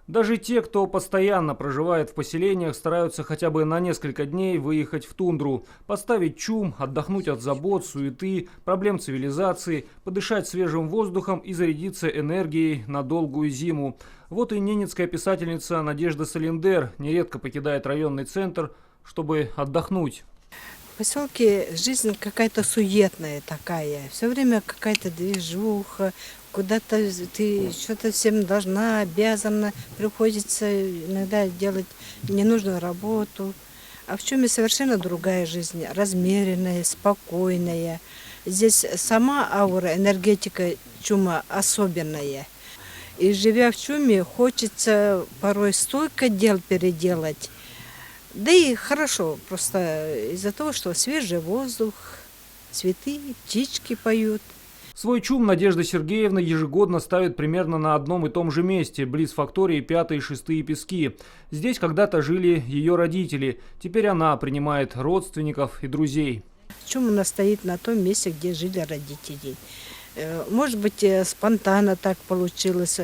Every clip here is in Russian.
Даже те, кто постоянно проживает в поселениях, стараются хотя бы на несколько дней выехать в тундру, поставить чум, отдохнуть от забот, суеты, проблем цивилизации, подышать свежим воздухом и зарядиться энергией на долгую зиму. Вот и ненецкая писательница Надежда Салиндер нередко покидает районный центр, чтобы отдохнуть. В поселке жизнь какая-то суетная такая, все время какая-то движуха, куда-то ты что-то всем должна, обязана, приходится иногда делать ненужную работу. А в Чуме совершенно другая жизнь, размеренная, спокойная. Здесь сама аура, энергетика Чума особенная. И живя в Чуме, хочется порой столько дел переделать. Да и хорошо, просто из-за того, что свежий воздух, цветы, птички поют. Свой чум Надежда Сергеевна ежегодно ставит примерно на одном и том же месте, близ фактории 5 и 6 Пески. Здесь когда-то жили ее родители, теперь она принимает родственников и друзей. Чум у нас стоит на том месте, где жили родители. Может быть, спонтанно так получилось,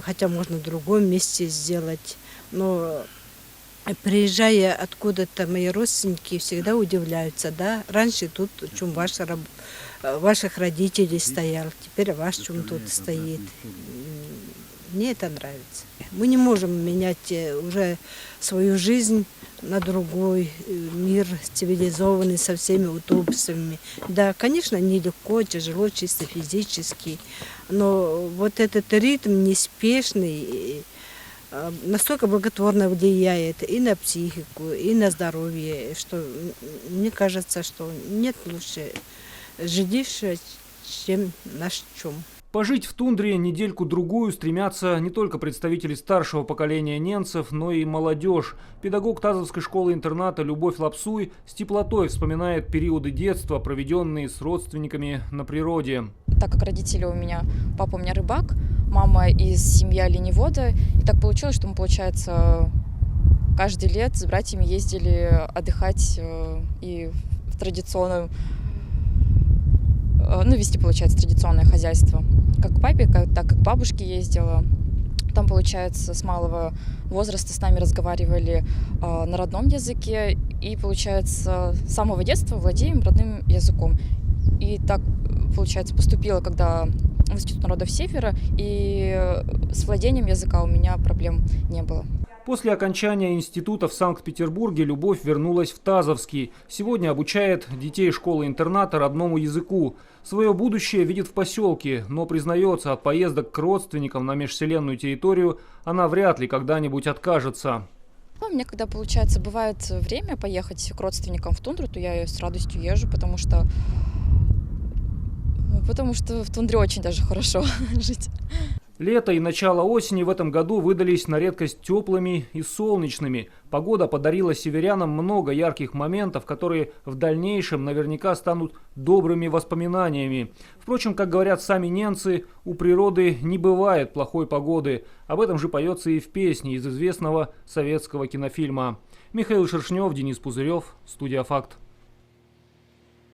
хотя можно в другом месте сделать, но приезжая откуда-то, мои родственники всегда удивляются, да, раньше тут чум ваших родителей стоял, теперь ваш чум тут стоит. Мне это нравится. Мы не можем менять уже свою жизнь на другой мир, цивилизованный, со всеми удобствами. Да, конечно, нелегко, тяжело, чисто физически, но вот этот ритм неспешный, настолько благотворно влияет и на психику, и на здоровье, что мне кажется, что нет лучше жилища, чем наш чум. Пожить в тундре недельку-другую стремятся не только представители старшего поколения ненцев, но и молодежь. Педагог Тазовской школы-интерната Любовь Лапсуй с теплотой вспоминает периоды детства, проведенные с родственниками на природе. Так как родители у меня, папа у меня рыбак, мама из семьи оленевода, и так получилось, что мы, получается, каждый лет с братьями ездили отдыхать и в традиционную, вести, получается, традиционное хозяйство. Как к папе, так и к бабушке ездила. Там, получается, с малого возраста с нами разговаривали на родном языке. И, получается, с самого детства владеем родным языком. И так, получается, поступила, когда в Институт народов Севера, и с владением языка у меня проблем не было. После окончания института в Санкт-Петербурге Любовь вернулась в Тазовский. Сегодня обучает детей школы-интерната родному языку. Свое будущее видит в поселке, но признается, от поездок к родственникам на межселенную территорию она вряд ли когда-нибудь откажется. У меня, когда, получается, бывает время поехать к родственникам в тундру, то я с радостью езжу, потому что в тундре очень даже хорошо жить. Лето и начало осени в этом году выдались на редкость теплыми и солнечными. Погода подарила северянам много ярких моментов, которые в дальнейшем наверняка станут добрыми воспоминаниями. Впрочем, как говорят сами ненцы, у природы не бывает плохой погоды. Об этом же поется и в песне из известного советского кинофильма. Михаил Шершнев, Денис Пузырев, студия «Факт».